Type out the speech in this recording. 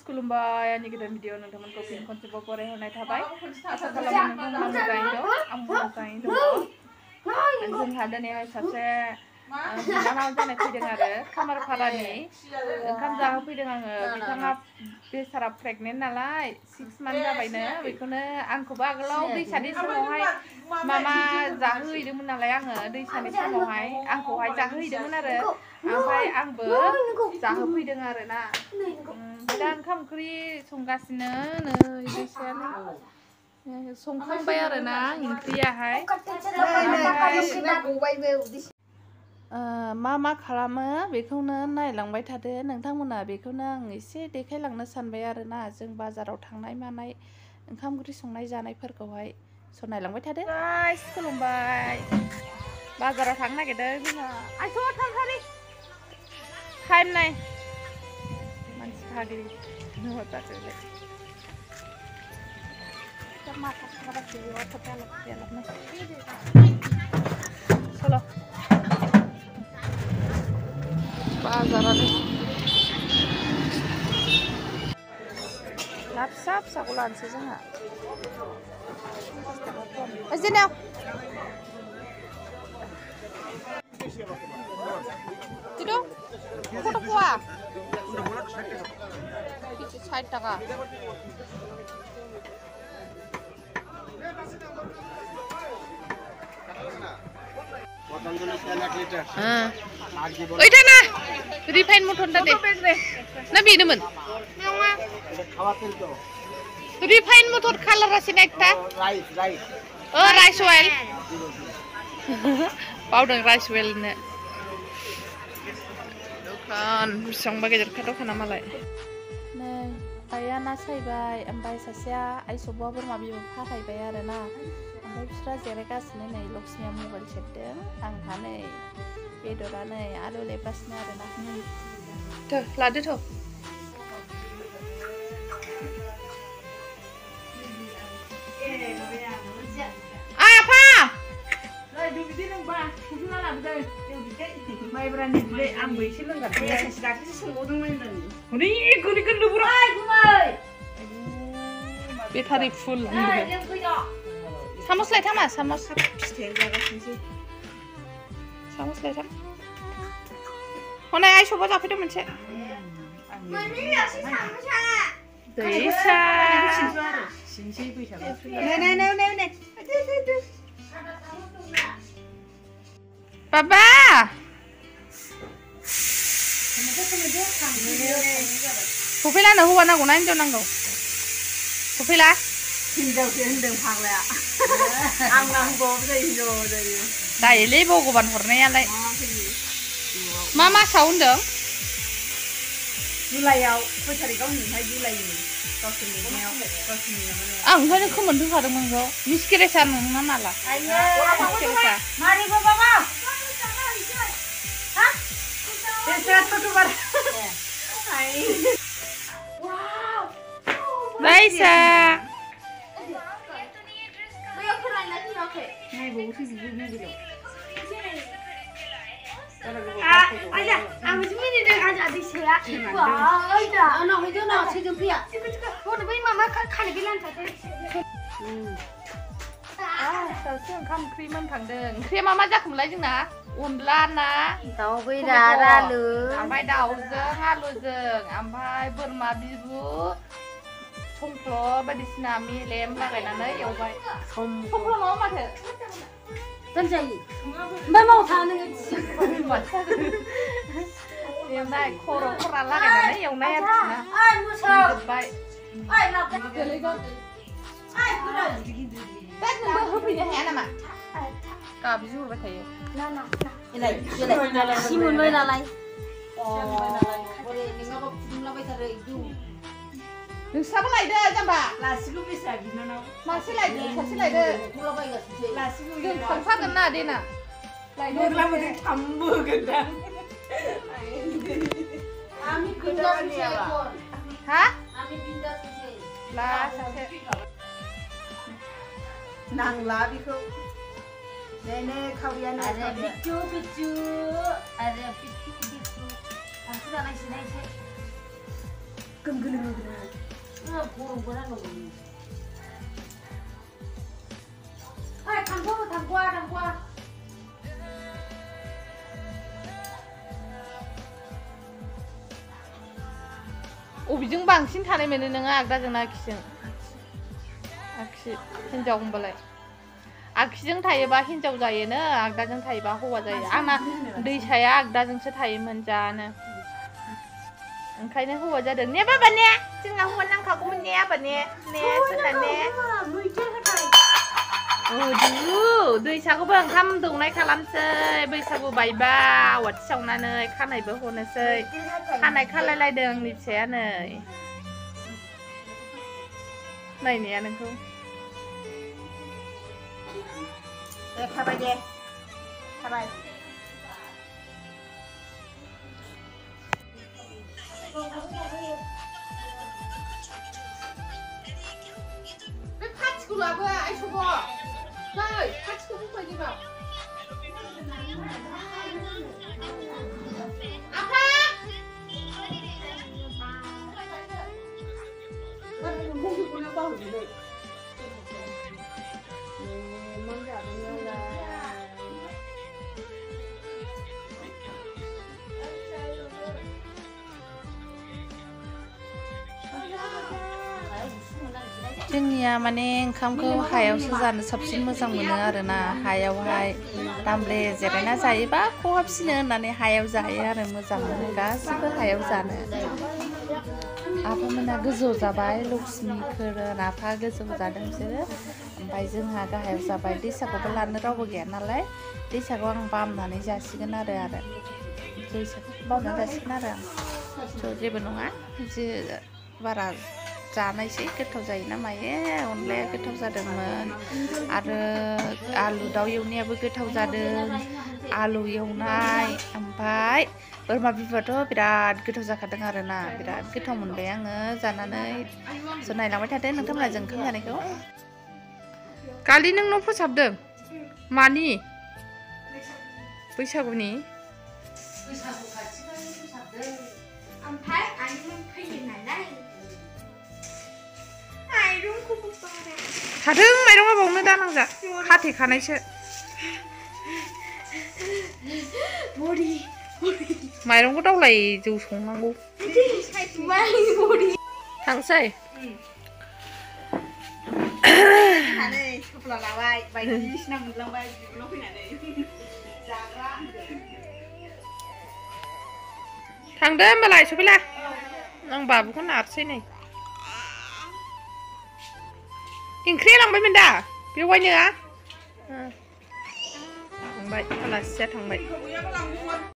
खुलुमबाय आंनि गोदान भिडिअ नोंथांमोनखौ फिन खनसेबाव बरायहरनाय थाबाय आसा खालामो नोंथांमोना मोजाङैनो दं आंबो मोजाङैनो दङ जोंहा दिनैहाय सासे बिनानाव जानाय फैदों आरो खामारपारानि ओंखाम जाहोफैदों आङो बिथाङा बेसारा प्रेगनेन्ट नालाय 6 मान्थ जाबायनो बेखौनो आंखौबो आगोलाव दैसानि समावहाय मामा जाहोहैदोंमोन नालाय आङो दैसानि समावहाय आंखौहाय जाहोहैदोंमोन आरो ओमफ्राय आंबो जाहोफैदों आरो ना दा ओंखाम ओंख्रि संगासिनो नै दैसायानो संखांबाय आरो ना ओंख्रियाहाय मा खालामो बेखौनो नायलांबाय थादो नोंथांमोना बेखौनो आं एसे देखायलांनो सानबाय आरो ना जों बाजाराव थांनाय मानाय ओंखाम ओंख्रि संनाय जानायफोरखौहाय नायलांबाय थादो खुलुमबाय बाजाराव थांनो नागिरदों जोंहा आइस' थांखारि टाइम नाय मानसि थागिरि चलो बाजारानो ना फिसा फिसाखौ लानोसै जोंहा जेनेव itu kota kuah 60 টাকা ওইটা না রিফাইন মটরটা দে না বেনोमोन রিফাইন মটর কালার আছে না একটা রাইস অয়েল बावदों राइस वेलनो दखान बेसेबांबा गेदेरखा दखाना मालाय नै आइया ना सायबाय ओमफ्राय सासेया आइसबआ बोरमा बिबु फाहायबाय आरो ना ओमफ्राय बिस्रा जिरायगासिनो नै लक्ष्मिया मबाइल सेरदों आंहा नै बेदरा नै आलु लेबगासिनो आरो ना लादो थ' माइब्रानि बिदै आंबो एसे लोंगासिनो सासे दाख्लैसो सोंबावदोंमोन हनै गोदै गोदै बुरा बेटारि फुल सामस लायथामा सामस फिथाइ जागासिनोसै सामस लायथाम हनै आइसबा जाफैदों मोनसे दैसा सिनसै बैसागु नै Papa! Pupila na huwa na guna injo nanggo. Pupila? Hinjau sih hendeng paglaya. Ang nanggo bisa hinjau dari. Dai lebo goban hornaya lai. Mama sound dong. Julayau, kau cari kau nih, hai Julai ini. Kau sini meo, kau sini mana? Ah, kau ni kau mendung kadang manggo. Miskiresan mana lah? Ayo, miskiresan. Mari bawa. Raisa. Aja, aku cuma ni dah aja di sini. Wah, aja, anak itu nak sejam pia. Kau dah beri mama kan bilang tadi. Sekarang kamu kriman kandeng. Krim mama jak mulai jeng na. Unla na. Tahu beda lalu. Ampai dauzeng, aluzeng. Ampai berma biru. Songklo, badisna mi lem lagai nana ya ubai. Songklo mau mata. Tenjai. Mbak mau tangan sih. Yang naik koro koran lagai nana yang naik na. Ay musab. Baik. Ay lapar. Ay kurang. Tết mình bơ húp đi hả nè mà. Cả ví dụ vậy thầy. Nè. Cái này. Simon mới là này. Đừng sao lại đây cho bà. Là xin lúc đi xài gì nó. Mà xin lại đây. Là xin lúc đừng không phát cái nào đi nè. Lại đây là một cái thầm mưa gần đây. Ami pindah sih. Hah? Ami pindah sih. Lah, nang lá đi không? Nene kau ya nene. Ada bicu. Ada bicu. Aku dah nasi. अबेजों बांसिन थानाय मोनो नोङो आगदाजों ना आगसिजों आगसि हिन्जाव होनबालाय आगसिजों थायोबा हिन्जाव जायोनो आगदाजों थायोबा हौवा जायो आंना दैसाया आगदाजोंसो थायोमोन जानो ओंखायनो हौवा जादों ने बाबा ने जोंना हौवा नांखागौमोन ने आबा ने ने जोंना ने दैसाखौबो ओंखाम दौनाय खालामसै बैसागु बायबा आवाथि सावनानै खानायबो हनोसै खानाय खालायलायदों आंनि फिसाया नै नायनाया नोंखौ थाबाय दे थाबाय बे फाथिखौ लाबो आइसबो नै फाथिखौ बुंबाय दिबाव आफा जोंनिया माने ओंखामखौ हायावसो जानो साबसिन मोजां मोनो आरोना हायावहाय दामब्ले जिरायना जायोबा खहाबसिनो होननानै हायाव जायो आरो मोजां मोनो गासिबो हायाव जानो आफामोना गोजौ जाबाय लक्ष्मीफोर आफा गोजौ जादों बिसोरो ओमफ्राय जोंहा गाहायाव जाबाय दैसाखौबो लानो रावबो गैया नालाय दैसाखौ आं बामनानै जासिगोन आरो दैसाखौ बामनानै जासिगोन आरो आं जेबो नङा बारा जानायसै गोथाव जायोना मायो अनलाया गोथाव जादोंमोन आरो आलु दाउ एवनायाबो गोथाव जादों आलु एवनाय ओमफ्राय बोरमा बिबुआथ' बिराद गोथाव जाखादों आरोना बिराद गोथाव मोनबाय आङो जानानै स' नायलांबाय थादो नोंथांमोना जों ओंखाम जानायखौ कालि नों न' फोसाबदों मानि बैसागुनि ओमफ्राय आइमोन फैयो नालाय थादों माइरंआ बावनो दानांजा खाथेखानायसो माइरंखौ दावलाय जौ संनांगौ थांसै थफ्ला लाबाय बायदिसिना मोनलांबाय बिबुनाव फैनानै जाग्रा थांदो होमबालाय सफैला आं बाबुखौ नारसै नै ओंख्रिया लांबायमोन दा बेवाइनोआ थांबाय आलासिया थांबाय